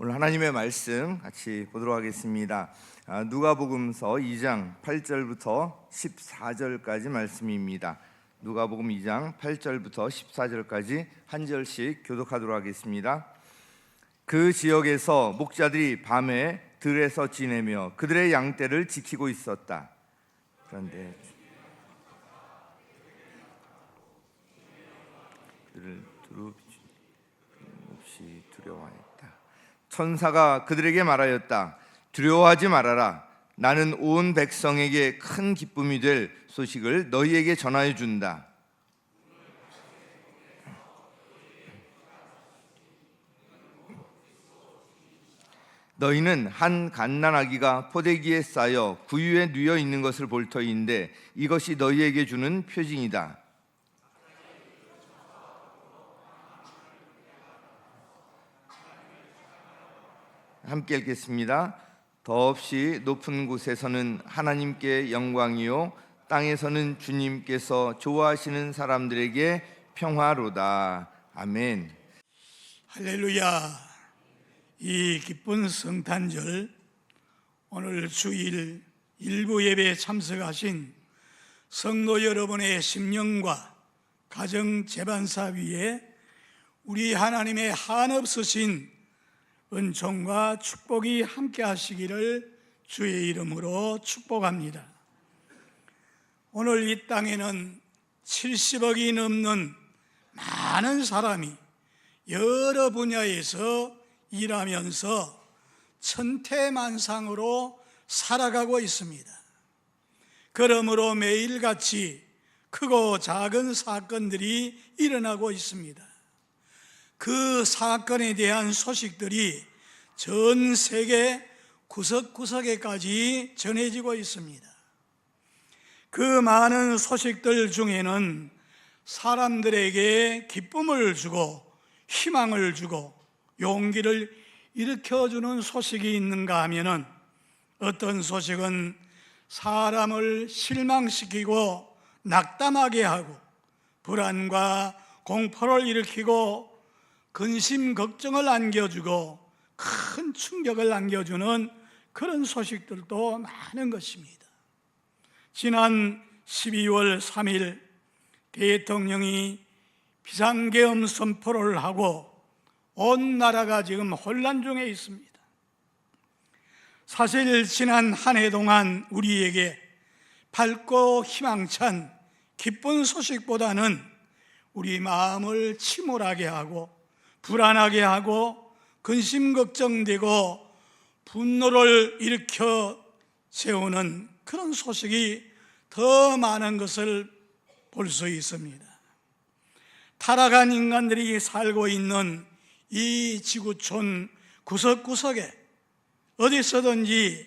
오늘 하나님의 말씀 같이 보도록 하겠습니다. 누가복음서 2장 8절부터 14절까지 말씀입니다. 누가복음 2장 8절부터 14절까지 한 절씩 교독하도록 하겠습니다. 그 지역에서 목자들이 밤에 들에서 지내며 그들의 양떼를 지키고 있었다. 그런데 그들을 두루 없이 두려워하였다. 천사가 그들에게 말하였다. 두려워하지 말아라. 나는 온 백성에게 큰 기쁨이 될 소식을 너희에게 전하여 준다. 너희는 한 갓난아기가 포대기에 쌓여 구유에 누워 있는 것을 볼 터인데 이것이 너희에게 주는 표징이다. 함께 읽겠습니다. 더없이 높은 곳에서는 하나님께 영광이요 땅에서는 주님께서 좋아하시는 사람들에게 평화로다. 아멘. 할렐루야. 이 기쁜 성탄절 오늘 주일 일부 예배에 참석하신 성도 여러분의 심령과 가정 재반사 위에 우리 하나님의 한없으신 은총과 축복이 함께 하시기를 주의 이름으로 축복합니다. 오늘 이 땅에는 70억이 넘는 많은 사람이 여러 분야에서 일하면서 천태만상으로 살아가고 있습니다. 그러므로 매일같이 크고 작은 사건들이 일어나고 있습니다. 그 사건에 대한 소식들이 전 세계 구석구석에까지 전해지고 있습니다. 그 많은 소식들 중에는 사람들에게 기쁨을 주고 희망을 주고 용기를 일으켜주는 소식이 있는가 하면은 어떤 소식은 사람을 실망시키고 낙담하게 하고 불안과 공포를 일으키고 근심 걱정을 안겨주고 큰 충격을 안겨주는 그런 소식들도 많은 것입니다. 지난 12월 3일 대통령이 비상계엄 선포를 하고 온 나라가 지금 혼란 중에 있습니다. 사실 지난 한 해 동안 우리에게 밝고 희망찬 기쁜 소식보다는 우리 마음을 침울하게 하고 불안하게 하고 근심 걱정되고 분노를 일으켜 세우는 그런 소식이 더 많은 것을 볼 수 있습니다. 타락한 인간들이 살고 있는 이 지구촌 구석구석에 어디서든지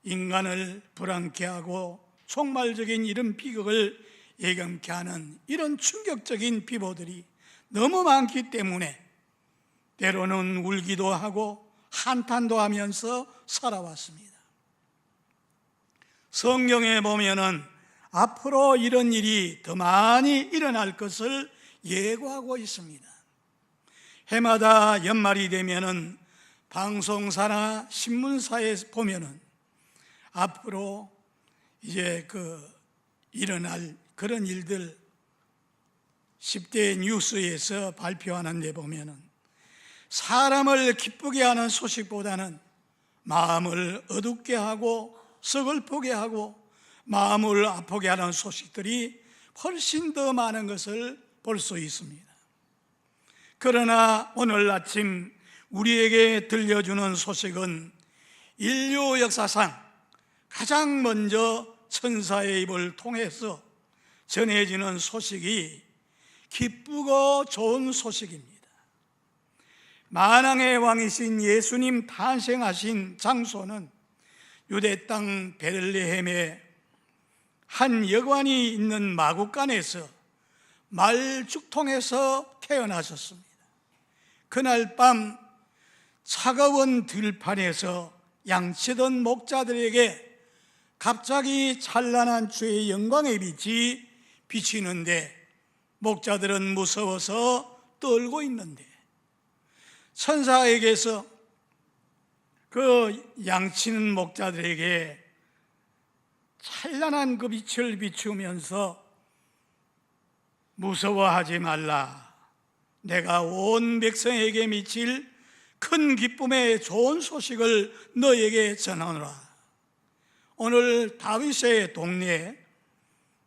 인간을 불안케 하고 총말적인 이런 비극을 예견케 하는 이런 충격적인 비보들이 너무 많기 때문에 때로는 울기도 하고 한탄도 하면서 살아왔습니다. 성경에 보면은 앞으로 이런 일이 더 많이 일어날 것을 예고하고 있습니다. 해마다 연말이 되면은 방송사나 신문사에 보면은 앞으로 이제 일어날 그런 일들 10대 뉴스에서 발표하는 데 보면은 사람을 기쁘게 하는 소식보다는 마음을 어둡게 하고 서글프게 하고 마음을 아프게 하는 소식들이 훨씬 더 많은 것을 볼 수 있습니다. 그러나 오늘 아침 우리에게 들려주는 소식은 인류 역사상 가장 먼저 천사의 입을 통해서 전해지는 소식이 기쁘고 좋은 소식입니다. 만왕의 왕이신 예수님 탄생하신 장소는 유대 땅 베들레헴의 한 여관이 있는 마구간에서 말죽통에서 태어나셨습니다. 그날 밤 차가운 들판에서 양치던 목자들에게 갑자기 찬란한 주의 영광의 빛이 비치는데 목자들은 무서워서 떨고 있는데 천사에게서 그 양치는 목자들에게 찬란한 그 빛을 비추면서 무서워하지 말라, 내가 온 백성에게 미칠 큰 기쁨의 좋은 소식을 너에게 전하노라. 오늘 다윗의 동네에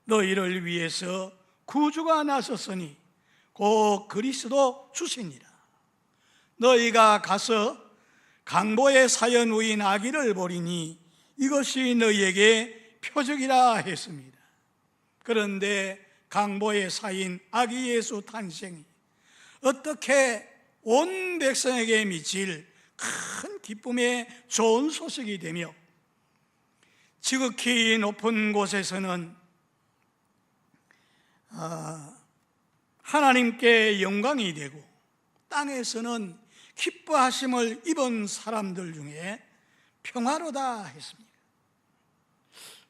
너희를 위해서 구주가 나섰으니 곧 그리스도 주시니라. 너희가 가서 강보의 사연 우인 아기를 보리니 이것이 너희에게 표적이라 했습니다. 그런데 강보의 사인 아기 예수 탄생이 어떻게 온 백성에게 미칠 큰 기쁨의 좋은 소식이 되며, 지극히 높은 곳에서는 하나님께 영광이 되고 땅에서는 기뻐하심을 입은 사람들 중에 평화로다 했습니다.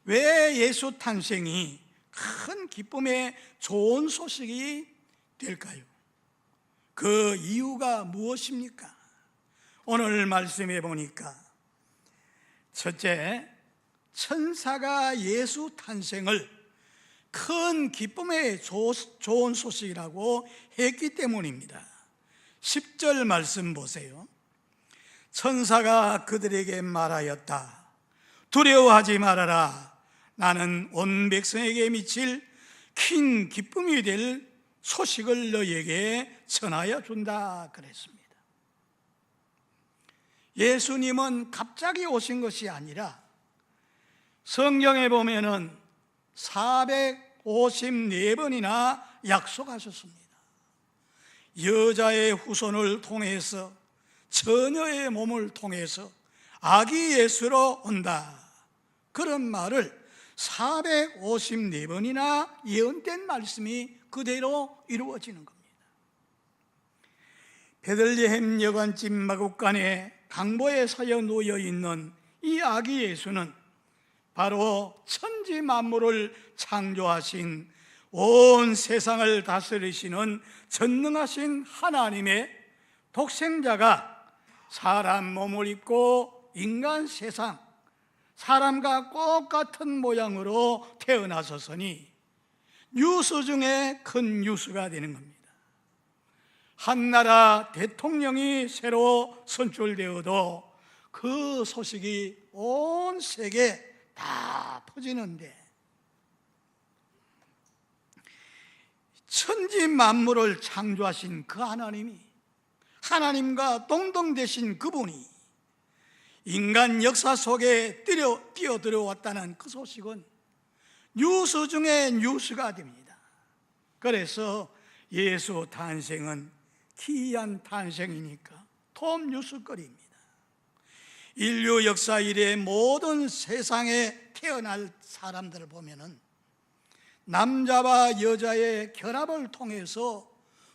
왜 예수 탄생이 큰 기쁨의 좋은 소식이 될까요? 그 이유가 무엇입니까? 오늘 말씀해 보니까 첫째, 천사가 예수 탄생을 큰 기쁨의 좋은 소식이라고 했기 때문입니다. 10절 말씀 보세요. 천사가 그들에게 말하였다. 두려워하지 말아라. 나는 온 백성에게 미칠 큰 기쁨이 될 소식을 너희에게 전하여 준다 그랬습니다. 예수님은 갑자기 오신 것이 아니라 성경에 보면은 454번이나 약속하셨습니다. 여자의 후손을 통해서, 처녀의 몸을 통해서 아기 예수로 온다, 그런 말을 454번이나 예언된 말씀이 그대로 이루어지는 겁니다. 베들레헴 여관집 마국간에 강보에 사여 놓여 있는 이 아기 예수는 바로 천지 만물을 창조하신, 온 세상을 다스리시는 전능하신 하나님의 독생자가 사람 몸을 입고 인간 세상, 사람과 똑같은 모양으로 태어나셨으니 뉴스 중에 큰 뉴스가 되는 겁니다. 한 나라 대통령이 새로 선출되어도 그 소식이 온 세계에 다 퍼지는데, 천지 만물을 창조하신 그 하나님이, 하나님과 동등되신 그분이 인간 역사 속에 뛰어들어왔다는 그 소식은 뉴스 중에 뉴스가 됩니다. 그래서 예수 탄생은 기이한 탄생이니까 톱 뉴스거리입니다. 인류 역사 이래 모든 세상에 태어날 사람들을 보면은 남자와 여자의 결합을 통해서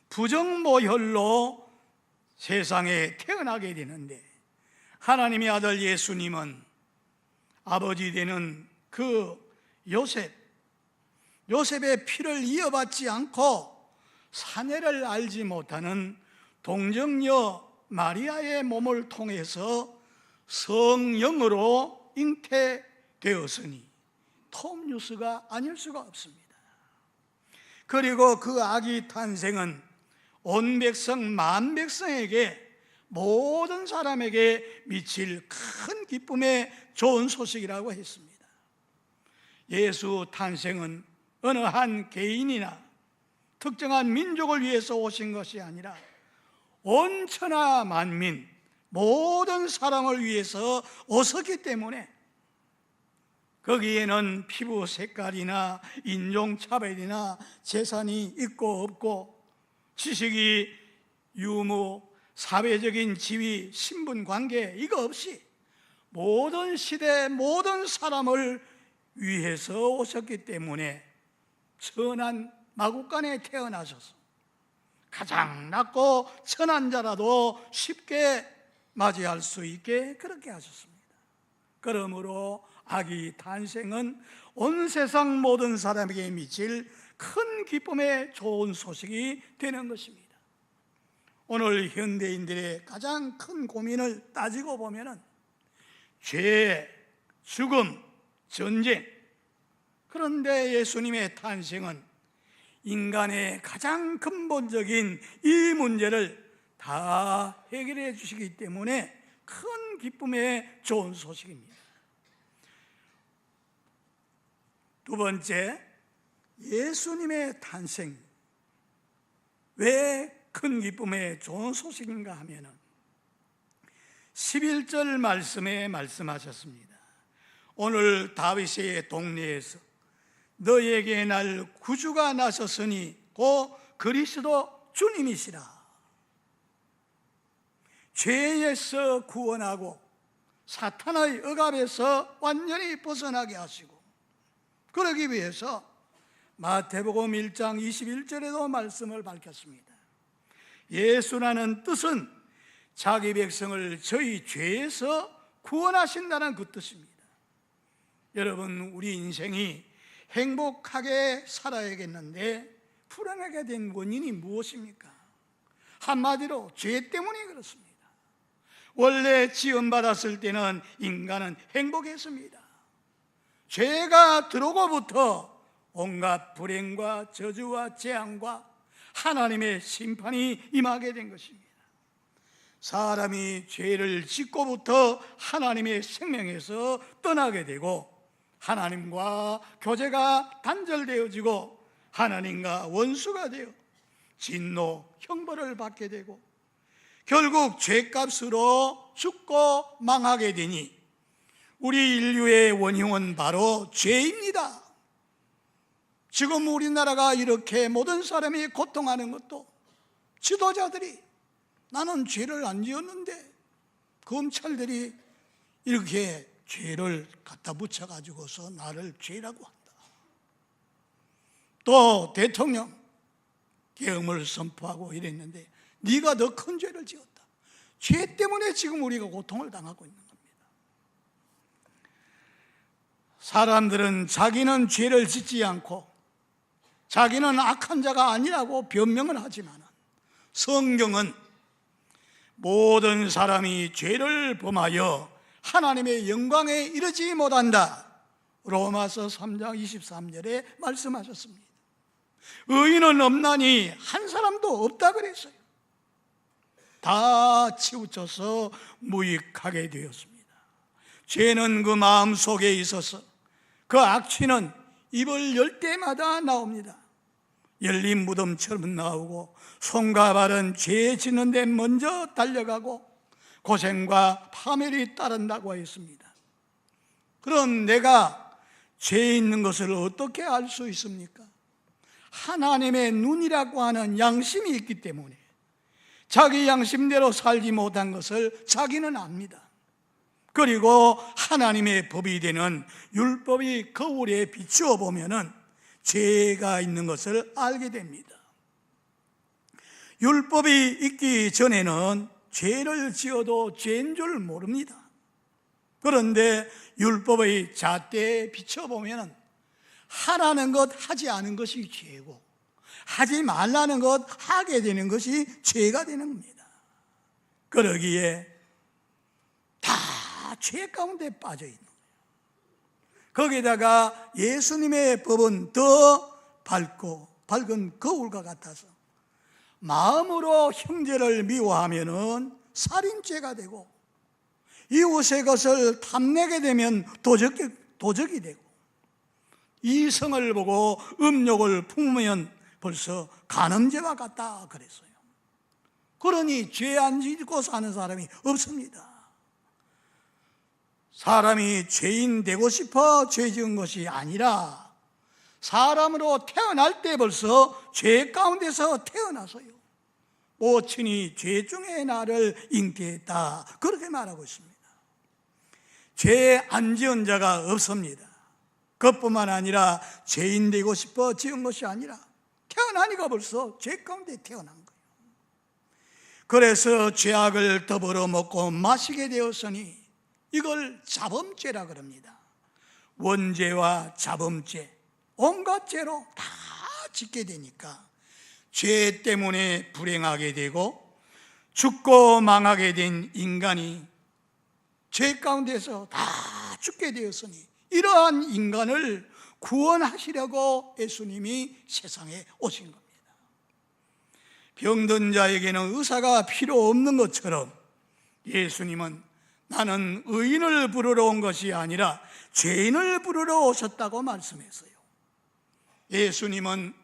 부정모혈로 세상에 태어나게 되는데, 하나님의 아들 예수님은 아버지 되는 그 요셉의 피를 이어받지 않고 사내를 알지 못하는 동정녀 마리아의 몸을 통해서 성령으로 잉태되었으니 톱뉴스가 아닐 수가 없습니다. 그리고 그 아기 탄생은 온 백성 만 백성에게, 모든 사람에게 미칠 큰 기쁨의 좋은 소식이라고 했습니다. 예수 탄생은 어느 한 개인이나 특정한 민족을 위해서 오신 것이 아니라 온 천하 만민, 모든 사람을 위해서 오셨기 때문에 거기에는 피부 색깔이나 인종차별이나 재산이 있고 없고, 지식이 유무, 사회적인 지위, 신분관계 이거 없이 모든 시대 모든 사람을 위해서 오셨기 때문에 천한 마국간에 태어나셔서 가장 낮고 천한 자라도 쉽게 맞이할 수 있게 그렇게 하셨습니다. 그러므로 아기 탄생은 온 세상 모든 사람에게 미칠 큰 기쁨의 좋은 소식이 되는 것입니다. 오늘 현대인들의 가장 큰 고민을 따지고 보면은 죄, 죽음, 전쟁. 그런데 예수님의 탄생은 인간의 가장 근본적인 이 문제를 다 해결해 주시기 때문에 큰 기쁨의 좋은 소식입니다. 두 번째, 예수님의 탄생. 왜 큰 기쁨의 좋은 소식인가 하면은 11절 말씀에 말씀하셨습니다. 오늘 다윗의 동네에서 너에게 날 구주가 나셨으니 곧 그리스도 주님이시라. 죄에서 구원하고 사탄의 억압에서 완전히 벗어나게 하시고, 그러기 위해서 마태복음 1장 21절에도 말씀을 밝혔습니다. 예수라는 뜻은 자기 백성을 저희 죄에서 구원하신다는 그 뜻입니다. 여러분, 우리 인생이 행복하게 살아야겠는데 불안하게 된 원인이 무엇입니까? 한마디로 죄 때문에 그렇습니다. 원래 지음받았을 때는 인간은 행복했습니다. 죄가 들어오고부터 온갖 불행과 저주와 재앙과 하나님의 심판이 임하게 된 것입니다. 사람이 죄를 짓고부터 하나님의 생명에서 떠나게 되고 하나님과 교제가 단절되어지고 하나님과 원수가 되어 진노, 형벌을 받게 되고 결국 죄값으로 죽고 망하게 되니 우리 인류의 원흉은 바로 죄입니다. 지금 우리나라가 이렇게 모든 사람이 고통하는 것도 지도자들이 나는 죄를 안 지었는데 검찰들이 이렇게 죄를 갖다 붙여가지고서 나를 죄라고 한다. 또 대통령 계엄을 선포하고 이랬는데 네가 더 큰 죄를 지었다. 죄 때문에 지금 우리가 고통을 당하고 있는 겁니다. 사람들은 자기는 죄를 짓지 않고 자기는 악한 자가 아니라고 변명을 하지만 성경은 모든 사람이 죄를 범하여 하나님의 영광에 이르지 못한다. 로마서 3장 23절에 말씀하셨습니다. 의인은 없나니 한 사람도 없다 그랬어요. 다 치우쳐서 무익하게 되었습니다. 죄는 그 마음 속에 있어서 그 악취는 입을 열 때마다 나옵니다. 열린 무덤처럼 나오고 손과 발은 죄 짓는 데 먼저 달려가고 고생과 파멸이 따른다고 했습니다. 그럼 내가 죄 있는 것을 어떻게 알 수 있습니까? 하나님의 눈이라고 하는 양심이 있기 때문에 자기 양심대로 살지 못한 것을 자기는 압니다. 그리고 하나님의 법이 되는 율법이 거울에 비추어 보면은 죄가 있는 것을 알게 됩니다. 율법이 있기 전에는 죄를 지어도 죄인 줄 모릅니다. 그런데 율법의 잣대에 비춰보면 하라는 것 하지 않은 것이 죄고 하지 말라는 것 하게 되는 것이 죄가 되는 겁니다. 그러기에 다 죄 가운데 빠져 있는 거예요. 거기다가 예수님의 법은 더 밝은 거울과 같아서 마음으로 형제를 미워하면은 살인죄가 되고 이웃의 것을 탐내게 되면 도적이 되고 이성을 보고 음욕을 품으면 벌써 간음죄와 같다 그랬어요. 그러니 죄 안 짓고 사는 사람이 없습니다. 사람이 죄인 되고 싶어 죄 지은 것이 아니라 사람으로 태어날 때 벌써 죄 가운데서 태어나서요 모친이 죄 중에 나를 잉태했다 그렇게 말하고 있습니다. 죄 안 지은 자가 없습니다. 그것뿐만 아니라 죄인 되고 싶어 지은 것이 아니라 태어나니까 벌써 죄 가운데 태어난 거예요. 그래서 죄악을 더불어 먹고 마시게 되었으니 이걸 자범죄라 그럽니다. 원죄와 자범죄 온갖 죄로 다 짓게 되니까 죄 때문에 불행하게 되고 죽고 망하게 된 인간이 죄 가운데서 다 죽게 되었으니 이러한 인간을 구원하시려고 예수님이 세상에 오신 겁니다. 병든 자에게는 의사가 필요 없는 것처럼 예수님은 나는 의인을 부르러 온 것이 아니라 죄인을 부르러 오셨다고 말씀했어요. 예수님은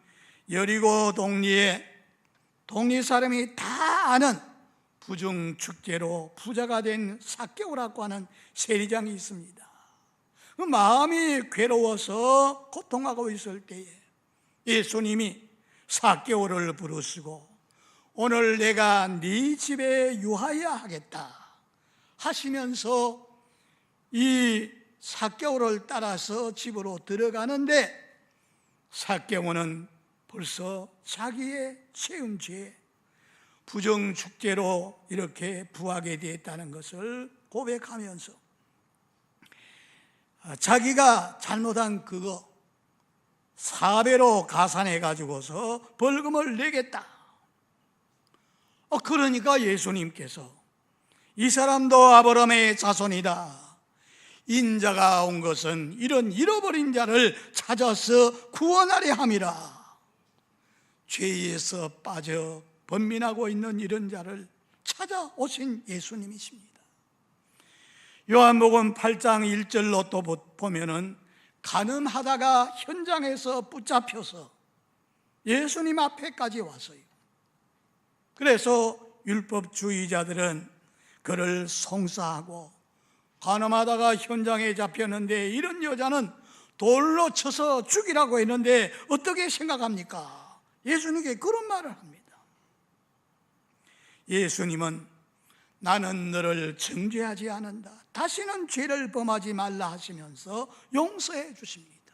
여리고 동리에 동리 사람이 다 아는 부중축제로 부자가 된 삭개오라고 하는 세리장이 있습니다. 그 마음이 괴로워서 고통하고 있을 때에 예수님이 삭개오를 부르시고 오늘 내가 네 집에 유하여 하겠다 하시면서 이 삭개오를 따라서 집으로 들어가는데 삭개오는 벌써 자기의 채운 죄 부정축제로 이렇게 부하게 되었다는 것을 고백하면서 자기가 잘못한 그거 4배로 가산해 가지고서 벌금을 내겠다. 그러니까 예수님께서 이 사람도 아브라함의 자손이다. 인자가 온 것은 이런 잃어버린 자를 찾아서 구원하려 함이라. 죄에서 빠져 번민하고 있는 이런 자를 찾아오신 예수님이십니다. 요한복음 8장 1절로 또 보면은 간음하다가 현장에서 붙잡혀서 예수님 앞에까지 왔어요. 그래서 율법주의자들은 그를 송사하고 간음하다가 현장에 잡혔는데 이런 여자는 돌로 쳐서 죽이라고 했는데 어떻게 생각합니까? 예수님께 그런 말을 합니다. 예수님은 나는 너를 정죄하지 않는다. 다시는 죄를 범하지 말라 하시면서 용서해 주십니다.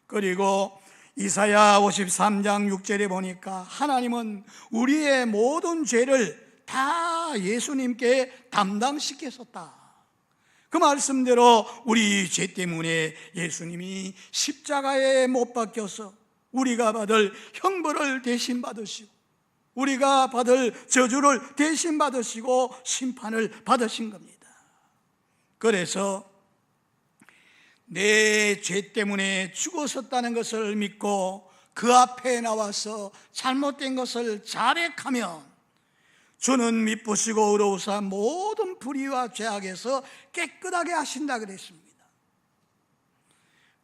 그리고 이사야 53장 6절에 보니까 하나님은 우리의 모든 죄를 다 예수님께 담당시켰었다. 그 말씀대로 우리 죄 때문에 예수님이 십자가에 못 박혀서 우리가 받을 형벌을 대신 받으시고 우리가 받을 저주를 대신 받으시고 심판을 받으신 겁니다. 그래서 내 죄 때문에 죽었었다는 것을 믿고 그 앞에 나와서 잘못된 것을 자백하면 주는 미쁘시고 의로우사 모든 불의와 죄악에서 깨끗하게 하신다 그랬습니다.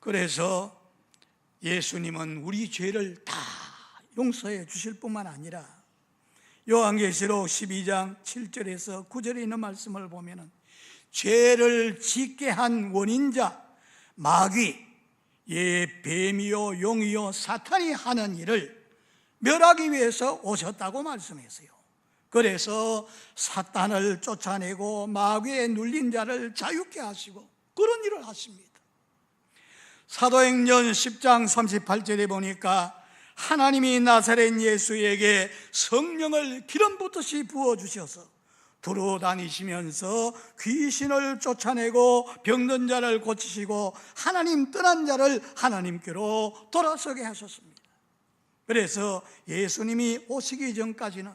그래서 예수님은 우리 죄를 다 용서해 주실 뿐만 아니라 요한계시록 12장 7절에서 9절에 있는 말씀을 보면 죄를 짓게 한 원인자 마귀 뱀이요 용이요 사탄이 하는 일을 멸하기 위해서 오셨다고 말씀했어요. 그래서 사탄을 쫓아내고 마귀에 눌린 자를 자유케 하시고 그런 일을 하십니다. 사도행전 10장 38절에 보니까 하나님이 나사렛 예수에게 성령을 기름 붓듯이 부어주셔서 두루 다니시면서 귀신을 쫓아내고 병든 자를 고치시고 하나님 떠난 자를 하나님께로 돌아서게 하셨습니다. 그래서 예수님이 오시기 전까지는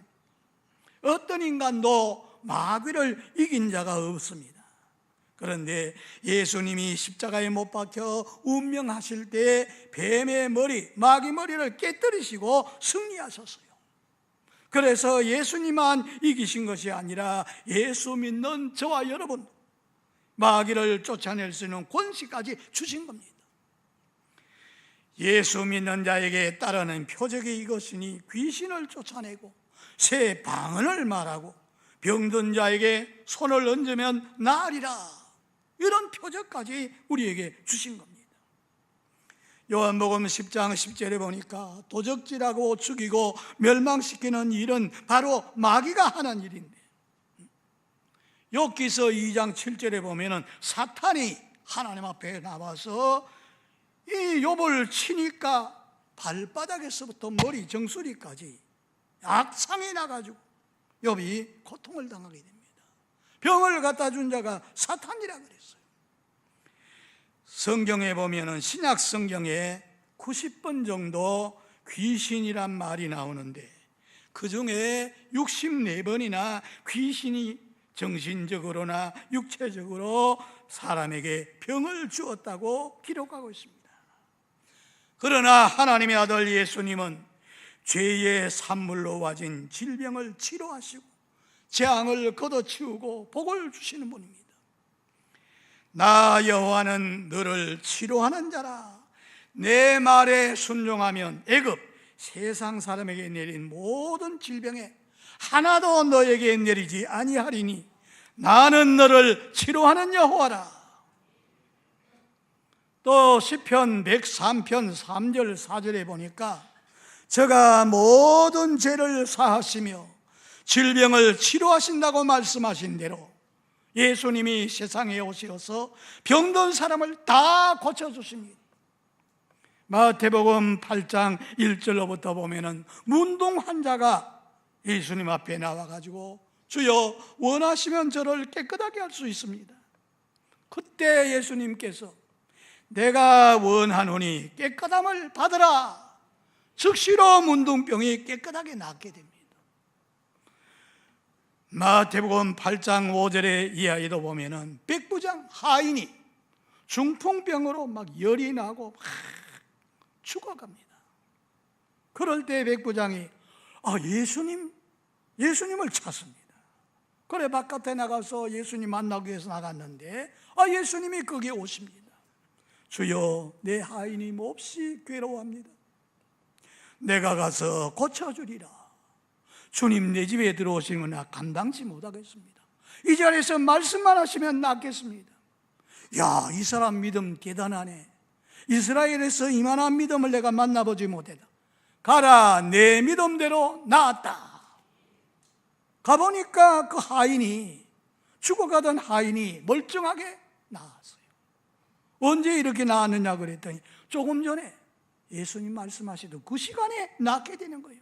어떤 인간도 마귀를 이긴 자가 없습니다. 그런데 예수님이 십자가에 못 박혀 운명하실 때 뱀의 머리, 마귀 머리를 깨뜨리시고 승리하셨어요. 그래서 예수님만 이기신 것이 아니라 예수 믿는 저와 여러분 마귀를 쫓아낼 수 있는 권세까지 주신 겁니다. 예수 믿는 자에게 따르는 표적이 이것이니 귀신을 쫓아내고 새 방언을 말하고 병든 자에게 손을 얹으면 나으리라. 이런 표적까지 우리에게 주신 겁니다. 요한복음 10장 10절에 보니까 도적질하고 죽이고 멸망시키는 일은 바로 마귀가 하는 일인데 욥기서 2장 7절에 보면 사탄이 하나님 앞에 나와서 이 욥을 치니까 발바닥에서부터 머리 정수리까지 악상이 나가지고 욥이 고통을 당하게 됩니다. 병을 갖다 준 자가 사탄이라 그랬어요. 성경에 보면은 신약 성경에 90번 정도 귀신이란 말이 나오는데 그 중에 64번이나 귀신이 정신적으로나 육체적으로 사람에게 병을 주었다고 기록하고 있습니다. 그러나 하나님의 아들 예수님은 죄의 산물로 와진 질병을 치료하시고 재앙을 걷어치우고 복을 주시는 분입니다. 나 여호와는 너를 치료하는 자라. 내 말에 순종하면 애굽 세상 사람에게 내린 모든 질병에 하나도 너에게 내리지 아니하리니 나는 너를 치료하는 여호와라. 또 시편 103편 3절 4절에 보니까 저가 모든 죄를 사하시며 질병을 치료하신다고 말씀하신 대로 예수님이 세상에 오셔서 병든 사람을 다 고쳐주십니다. 마태복음 8장 1절로부터 보면은 문둥 환자가 예수님 앞에 나와가지고 주여 원하시면 저를 깨끗하게 할 수 있습니다. 그때 예수님께서 내가 원하노니 깨끗함을 받으라. 즉시로 문둥병이 깨끗하게 낫게 됩니다. 마태복음 8장 5절의 이하에도 보면은 백부장 하인이 중풍병으로 막 열이 나고 막 죽어갑니다. 그럴 때 백부장이 예수님을 찾습니다. 그래 바깥에 나가서 예수님 만나기 위해서 나갔는데 예수님이 거기에 오십니다. 주여 내 하인이 몹시 괴로워합니다. 내가 가서 고쳐주리라. 주님 내 집에 들어오시면 나 감당치 못하겠습니다. 이 자리에서 말씀만 하시면 낫겠습니다. 야, 이 사람 믿음 대단하네. 이스라엘에서 이만한 믿음을 내가 만나보지 못했다. 가라, 내 믿음대로 나았다. 가보니까 그 하인이, 죽어가던 하인이 멀쩡하게 나았어요. 언제 이렇게 나았느냐 그랬더니 조금 전에 예수님 말씀하시던 그 시간에 낫게 되는 거예요.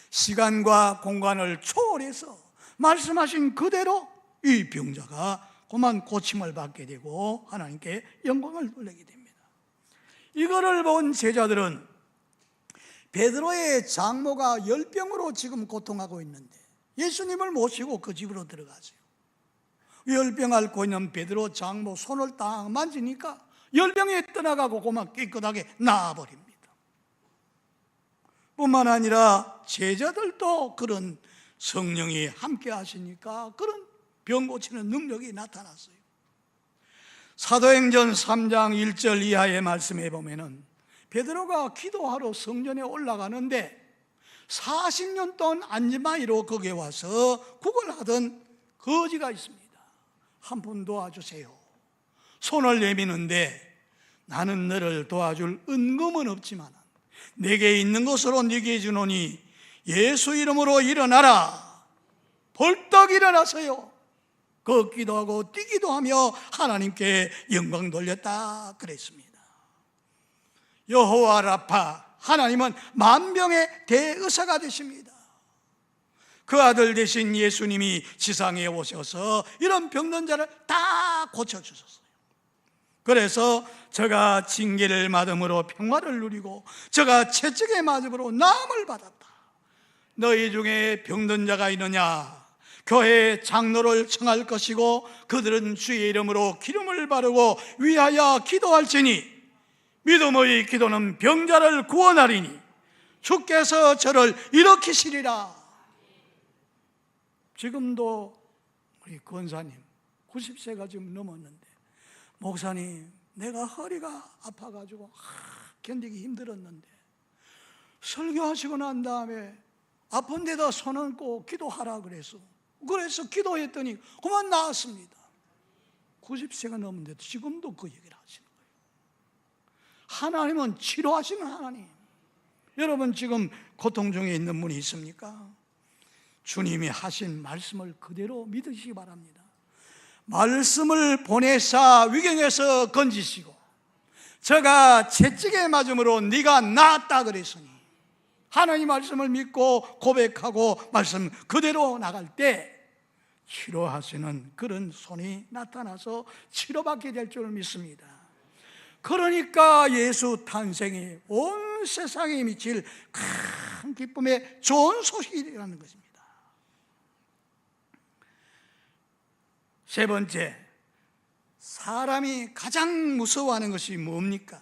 시간과 공간을 초월해서 말씀하신 그대로 이 병자가 그만 고침을 받게 되고 하나님께 영광을 돌리게 됩니다. 이거를 본 제자들은 베드로의 장모가 열병으로 지금 고통하고 있는데 예수님을 모시고 그 집으로 들어가세요. 열병 앓고 있는 베드로 장모 손을 딱 만지니까 열병이 떠나가고 그만 깨끗하게 나아버립니다. 뿐만 아니라 제자들도 그런 성령이 함께 하시니까 그런 병 고치는 능력이 나타났어요. 사도행전 3장 1절 이하의 말씀에 보면은 베드로가 기도하러 성전에 올라가는데 40년 동안 안지마이로 거기에 와서 구걸하던 거지가 있습니다. 한 분 도와주세요. 손을 내미는데 나는 너를 도와줄 은금은 없지만 내게 있는 것으로 네게 주노니 예수 이름으로 일어나라. 벌떡 일어나서요. 걷기도 하고 뛰기도 하며 하나님께 영광 돌렸다 그랬습니다. 여호와 라파, 하나님은 만병의 대의사가 되십니다. 그 아들 되신 예수님이 지상에 오셔서 이런 병든 자를 다 고쳐주셨어요. 그래서 저가 징계를 받음으로 평화를 누리고 저가 채찍에 맞음으로 나음을 받았다. 너희 중에 병든 자가 있느냐? 교회 장로를 청할 것이고 그들은 주의 이름으로 기름을 바르고 위하여 기도할지니 믿음의 기도는 병자를 구원하리니 주께서 저를 일으키시리라. 지금도 우리 권사님 90세가 지금 넘었는데 목사님 내가 허리가 아파가지고 견디기 힘들었는데 설교하시고 난 다음에 아픈 데다 손 얹고 기도하라 그래서 기도했더니 그만 나았습니다. 90세가 넘었는데도 지금도 그 얘기를 하시는 거예요. 하나님은 치료하시는 하나님. 여러분 지금 고통 중에 있는 분이 있습니까? 주님이 하신 말씀을 그대로 믿으시기 바랍니다. 말씀을 보내사 위경에서 건지시고 저가 채찍에 맞음으로 네가 나았다 그랬으니 하나님 말씀을 믿고 고백하고 말씀 그대로 나갈 때 치료하시는 그런 손이 나타나서 치료받게 될 줄 믿습니다. 그러니까 예수 탄생이 온 세상에 미칠 큰 기쁨의 좋은 소식이라는 것입니다. 세 번째, 사람이 가장 무서워하는 것이 뭡니까?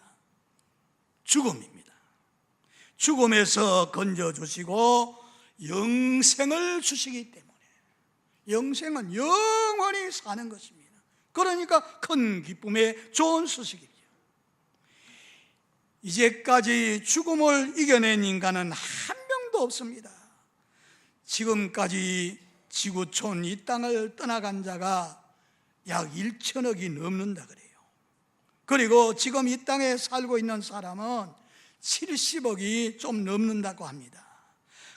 죽음입니다. 죽음에서 건져주시고 영생을 주시기 때문에, 영생은 영원히 사는 것입니다. 그러니까 큰 기쁨의 좋은 소식이죠. 이제까지 죽음을 이겨낸 인간은 한 명도 없습니다. 지금까지 지구촌 이 땅을 떠나간 자가 약 1천억이 넘는다 그래요. 그리고 지금 이 땅에 살고 있는 사람은 70억이 좀 넘는다고 합니다.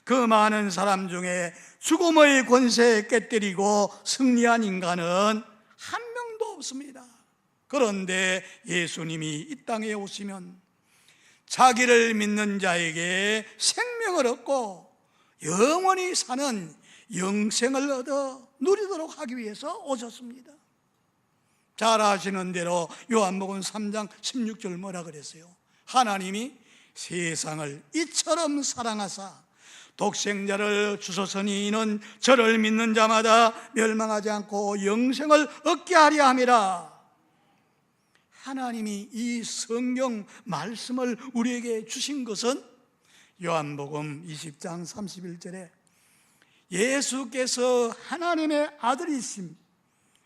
그 많은 사람 중에 죽음의 권세에 깨뜨리고 승리한 인간은 한 명도 없습니다. 그런데 예수님이 이 땅에 오시면 자기를 믿는 자에게 생명을 얻고 영원히 사는 영생을 얻어 누리도록 하기 위해서 오셨습니다. 잘 아시는 대로 요한복음 3장 16절 뭐라 그랬어요? 하나님이 세상을 이처럼 사랑하사 독생자를 주소서니 이는 저를 믿는 자마다 멸망하지 않고 영생을 얻게 하려 함이라. 하나님이 이 성경 말씀을 우리에게 주신 것은 요한복음 20장 31절에 예수께서 하나님의 아들이심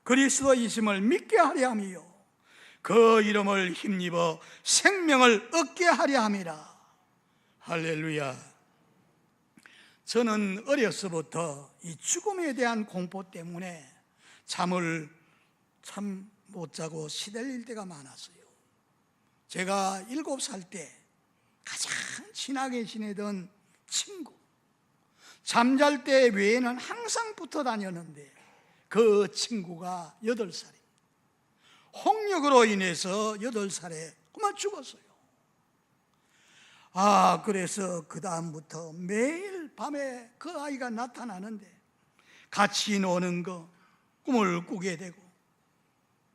그리스도이심을 믿게 하려 함이요 그 이름을 힘입어 생명을 얻게 하려 함이라. 할렐루야. 저는 어려서부터 이 죽음에 대한 공포 때문에 잠을 참 못 자고 시달릴 때가 많았어요. 제가 7살 때 가장 친하게 지내던 친구, 잠잘 때 외에는 항상 붙어 다녔는데 그 친구가 8살입니다. 홍역으로 인해서 8살에 그만 죽었어요. 그래서 그 다음부터 매일 밤에 그 아이가 나타나는데 같이 노는 거 꿈을 꾸게 되고,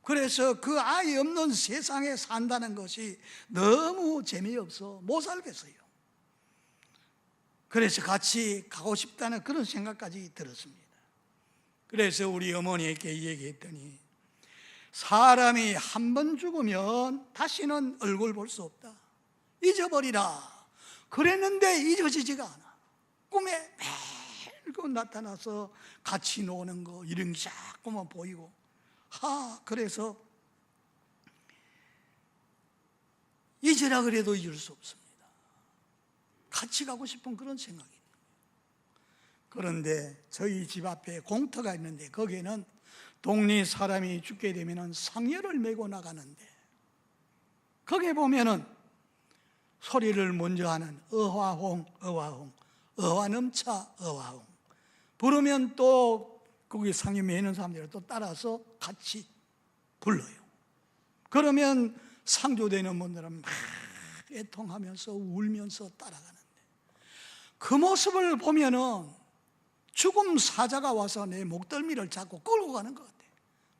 그래서 그 아이 없는 세상에 산다는 것이 너무 재미없어 못 살겠어요. 그래서 같이 가고 싶다는 그런 생각까지 들었습니다. 그래서 우리 어머니에게 얘기했더니 사람이 한 번 죽으면 다시는 얼굴 볼 수 없다, 잊어버리라 그랬는데 잊어지지가 않아. 꿈에 매일 나타나서 같이 노는 거 이런 게 자꾸만 보이고, 그래서 잊으라 그래도 잊을 수 없습니다. 같이 가고 싶은 그런 생각이 있는 거예요. 그런데 저희 집 앞에 공터가 있는데 거기에는 동네 사람이 죽게 되면 상여를 메고 나가는데 거기에 보면은 소리를 먼저 하는 어화홍, 어화홍, 어화넘차, 어화홍 부르면 또 거기 상여 매는 사람들이 또 따라서 같이 불러요. 그러면 상조되는 분들은 막 애통하면서 울면서 따라가는데 그 모습을 보면은 죽음 사자가 와서 내 목덜미를 잡고 끌고 가는 것 같아요.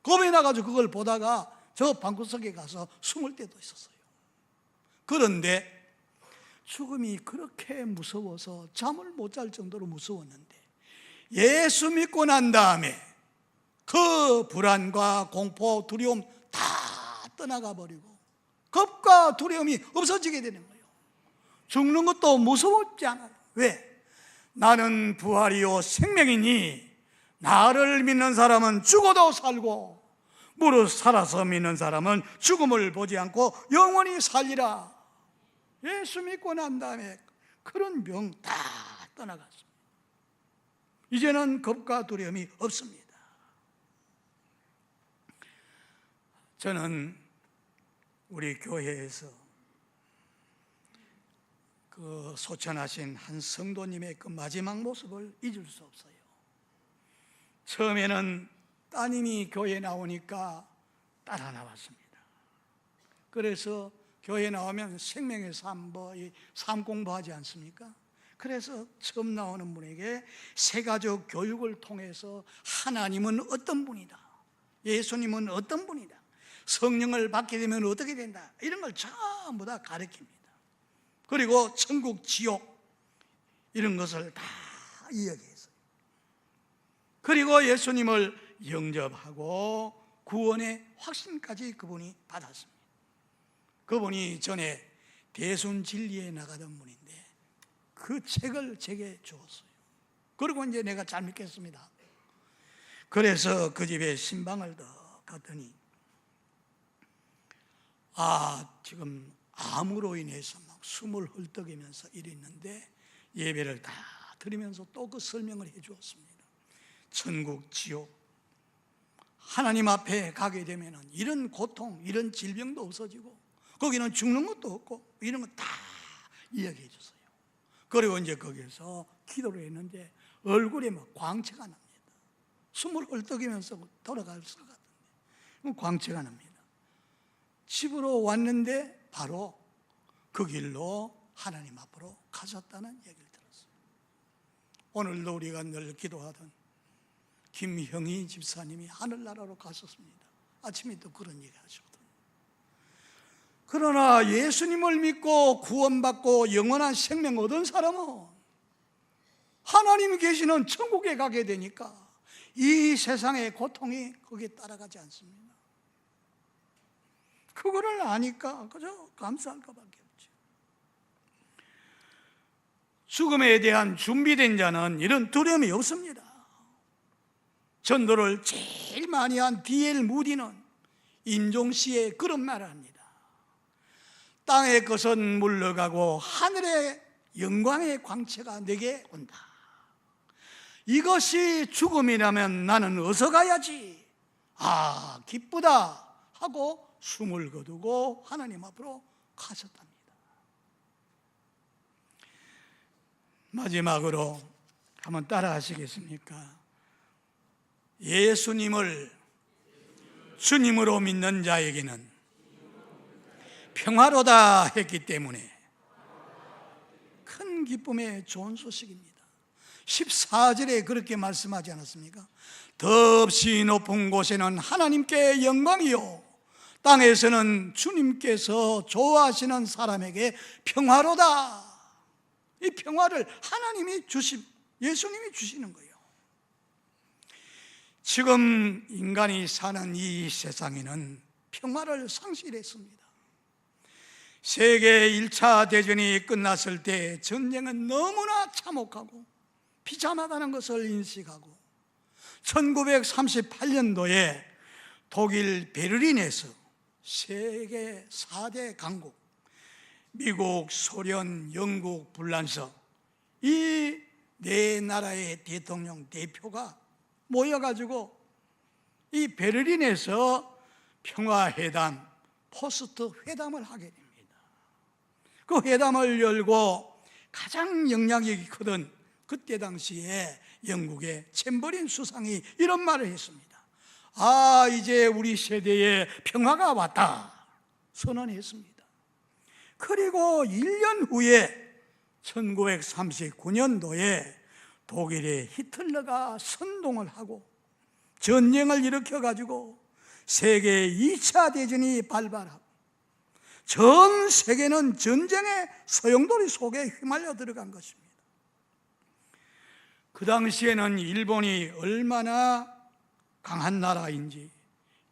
겁이 나가지고 그걸 보다가 저 방구석에 가서 숨을 때도 있었어요. 그런데 죽음이 그렇게 무서워서 잠을 못 잘 정도로 무서웠는데 예수 믿고 난 다음에 그 불안과 공포, 두려움 다 떠나가 버리고 겁과 두려움이 없어지게 되는 거예요. 죽는 것도 무서웠지 않아요. 왜? 나는 부활이요 생명이니 나를 믿는 사람은 죽어도 살고 무릇 살아서 믿는 사람은 죽음을 보지 않고 영원히 살리라. 예수 믿고 난 다음에 그런 병 다 떠나갔습니다. 이제는 겁과 두려움이 없습니다. 저는 우리 교회에서 그 소천하신 한 성도님의 그 마지막 모습을 잊을 수 없어요. 처음에는 따님이 교회에 나오니까 따라 나왔습니다. 그래서 교회에 나오면 생명의 삶, 삶 공부하지 않습니까? 그래서 처음 나오는 분에게 새가족 교육을 통해서 하나님은 어떤 분이다, 예수님은 어떤 분이다, 성령을 받게 되면 어떻게 된다, 이런 걸 전부 다 가르칩니다. 그리고 천국, 지옥 이런 것을 다 이야기했어요. 그리고 예수님을 영접하고 구원의 확신까지 그분이 받았습니다. 그분이 전에 대순진리에 나가던 분인데 그 책을 제게 주었어요. 그리고 이제 내가 잘 믿겠습니다. 그래서 그 집에 신방을 더 갔더니 지금 암으로 인해서 막 숨을 헐떡이면서 이랬는데 예배를 다 드리면서 또 그 설명을 해 주었습니다. 천국, 지옥, 하나님 앞에 가게 되면 이런 고통, 이런 질병도 없어지고 거기는 죽는 것도 없고 이런 거 다 이야기해 줬어요. 그리고 이제 거기서 기도를 했는데 얼굴에 막 광채가 납니다. 숨을 헐떡이면서 돌아갈 것 같은데 광채가 납니다. 집으로 왔는데 바로 그 길로 하나님 앞으로 가셨다는 얘기를 들었어요. 오늘도 우리가 늘 기도하던 김형희 집사님이 하늘나라로 가셨습니다. 아침에 또 그런 얘기 하셨거든요. 그러나 예수님을 믿고 구원받고 영원한 생명 얻은 사람은 하나님이 계시는 천국에 가게 되니까 이 세상의 고통이 거기에 따라가지 않습니다. 그거를 아니까 그저 감사할 것밖에 없죠. 죽음에 대한 준비된 자는 이런 두려움이 없습니다. 전도를 제일 많이 한 D.L. 무디는 임종시에 그런 말을 합니다. 땅의 것은 물러가고 하늘의 영광의 광채가 내게 온다. 이것이 죽음이라면 나는 어서 가야지. 기쁘다 하고 숨을 거두고 하나님 앞으로 가셨답니다. 마지막으로 한번 따라 하시겠습니까? 예수님을 주님으로 믿는 자에게는 평화로다 했기 때문에 큰 기쁨의 좋은 소식입니다. 14절에 그렇게 말씀하지 않았습니까? 더 없이 높은 곳에는 하나님께 영광이요 땅에서는 주님께서 좋아하시는 사람에게 평화로다. 이 평화를 예수님이 주시는 거예요. 지금 인간이 사는 이 세상에는 평화를 상실했습니다. 세계 1차 대전이 끝났을 때 전쟁은 너무나 참혹하고 비참하다는 것을 인식하고 1938년도에 독일 베를린에서 세계 4대 강국 미국, 소련, 영국, 불란서 이 네 나라의 대통령 대표가 모여가지고 이 베를린에서 평화회담, 포스트 회담을 하게 됩니다. 그 회담을 열고 가장 영향력이 크던 그때 당시에 영국의 챔버린 수상이 이런 말을 했습니다. 이제 우리 세대에 평화가 왔다 선언했습니다. 그리고 1년 후에 1939년도에 독일의 히틀러가 선동을 하고 전쟁을 일으켜가지고 세계 2차 대전이 발발하고 전 세계는 전쟁의 소용돌이 속에 휘말려 들어간 것입니다. 그 당시에는 일본이 얼마나 강한 나라인지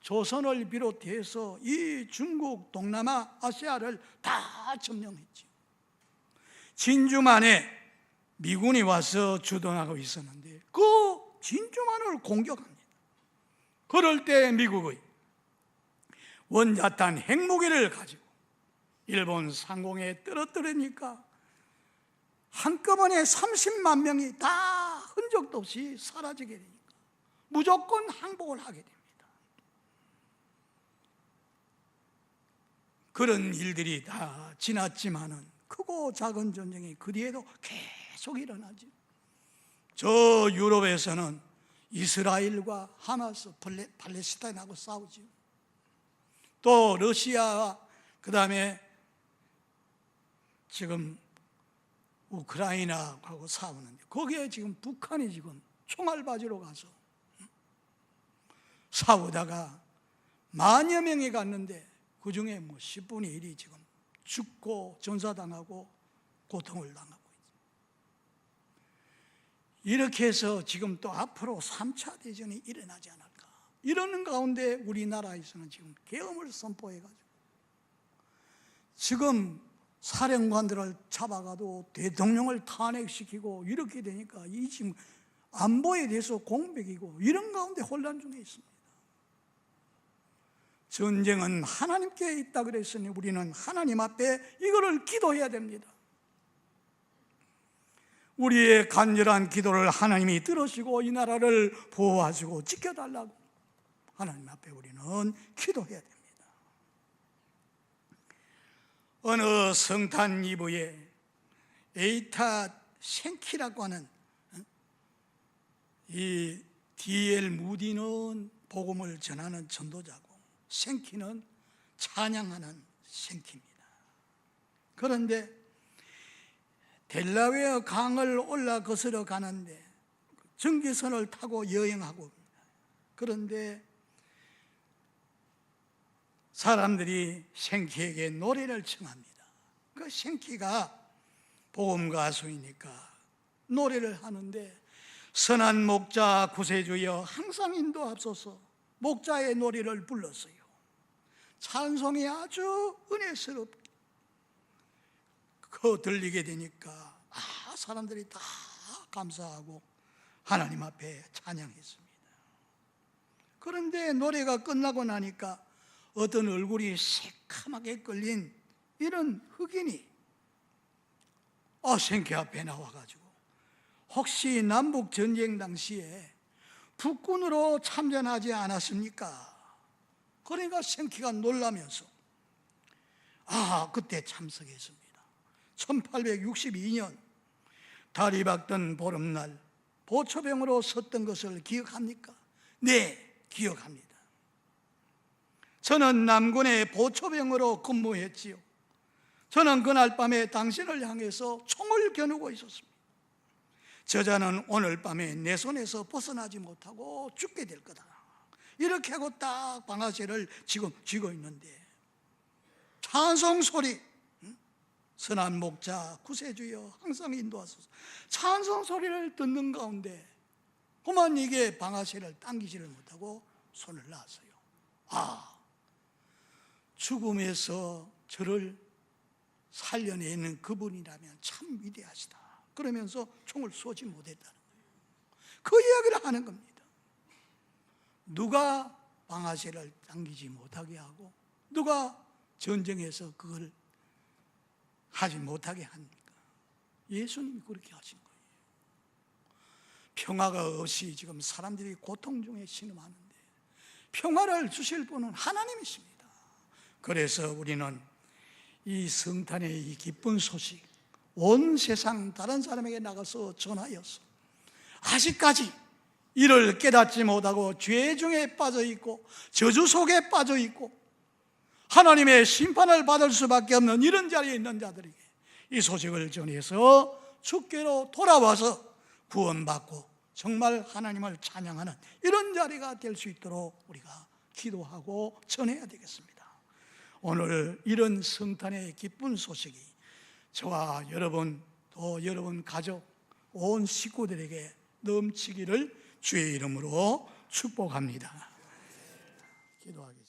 조선을 비롯해서 이 중국, 동남아, 아시아를 다 점령했죠. 진주만에 미군이 와서 주둔하고 있었는데 그 진주만을 공격합니다. 그럴 때 미국의 원자탄 핵무기를 가지고 일본 상공에 떨어뜨리니까 한꺼번에 30만 명이 다 흔적도 없이 사라지게 되니까 무조건 항복을 하게 됩니다. 그런 일들이 다 지났지만은 크고 작은 전쟁이 그 뒤에도 계속 일어나죠. 저 유럽에서는 이스라엘과 하마스, 팔레스타인하고 싸우죠. 또 러시아와 그 다음에 지금 우크라이나하고 싸우는데 거기에 지금 북한이 지금 총알바지로 가서 싸우다가 만여 명이 갔는데 그 중에 10분의 1이 지금 죽고 전사당하고 고통을 당하고 있습니다. 이렇게 해서 지금 또 앞으로 3차 대전이 일어나지 않을까 이러는 가운데 우리나라에서는 지금 계엄을 선포해가지고 지금 사령관들을 잡아가도 대통령을 탄핵시키고 이렇게 되니까 이 지금 안보에 대해서 공백이고 이런 가운데 혼란 중에 있습니다. 전쟁은 하나님께 있다 그랬으니 우리는 하나님 앞에 이거를 기도해야 됩니다. 우리의 간절한 기도를 하나님이 들으시고 이 나라를 보호하시고 지켜달라고 하나님 앞에 우리는 기도해야 됩니다. 어느 성탄 이브에 에이타 생키라고 하는 이 D.L. 무디는 복음을 전하는 전도자고 생키는 찬양하는 생키입니다. 그런데 델라웨어 강을 올라 거슬러 가는데 전기선을 타고 여행하고 있습니다. 그런데 사람들이 생키에게 노래를 청합니다. 그 생키가 복음 가수이니까 노래를 하는데 선한 목자 구세주여 항상 인도하소서 목자의 노래를 불렀어요. 찬송이 아주 은혜스럽게 들리게 되니까 사람들이 다 감사하고 하나님 앞에 찬양했습니다. 그런데 노래가 끝나고 나니까 어떤 얼굴이 새카맣게 끌린 이런 흑인이 생키 앞에 나와가지고 혹시 남북 전쟁 당시에 북군으로 참전하지 않았습니까? 그러니까 생키가 놀라면서 그때 참석했습니다. 1862년 달이 밝던 보름날 보초병으로 섰던 것을 기억합니까? 네, 기억합니다. 저는 남군의 보초병으로 근무했지요. 저는 그날 밤에 당신을 향해서 총을 겨누고 있었습니다. 저자는 오늘 밤에 내 손에서 벗어나지 못하고 죽게 될 거다. 이렇게 하고 딱 방아쇠를 지금 쥐고 있는데 찬송 소리, 선한 목자 구세주여 항상 인도하소서, 찬송 소리를 듣는 가운데 그만 이게 방아쇠를 당기지를 못하고 손을 놨어요. 죽음에서 저를 살려내는 그분이라면 참 위대하시다. 그러면서 총을 쏘지 못했다는 거예요. 그 이야기를 하는 겁니다. 누가 방아쇠를 당기지 못하게 하고 누가 전쟁에서 그걸 하지 못하게 합니까? 예수님이 그렇게 하신 거예요. 평화가 없이 지금 사람들이 고통 중에 신음하는데 평화를 주실 분은 하나님이십니다. 그래서 우리는 이 성탄의 이 기쁜 소식 온 세상 다른 사람에게 나가서 전하여서 아직까지 이를 깨닫지 못하고 죄 중에 빠져 있고 저주 속에 빠져 있고 하나님의 심판을 받을 수밖에 없는 이런 자리에 있는 자들에게 이 소식을 전해서 주께로 돌아와서 구원받고 정말 하나님을 찬양하는 이런 자리가 될 수 있도록 우리가 기도하고 전해야 되겠습니다. 오늘 이런 성탄의 기쁜 소식이 저와 여러분 또 여러분 가족 온 식구들에게 넘치기를 주의 이름으로 축복합니다. 기도하겠습니다.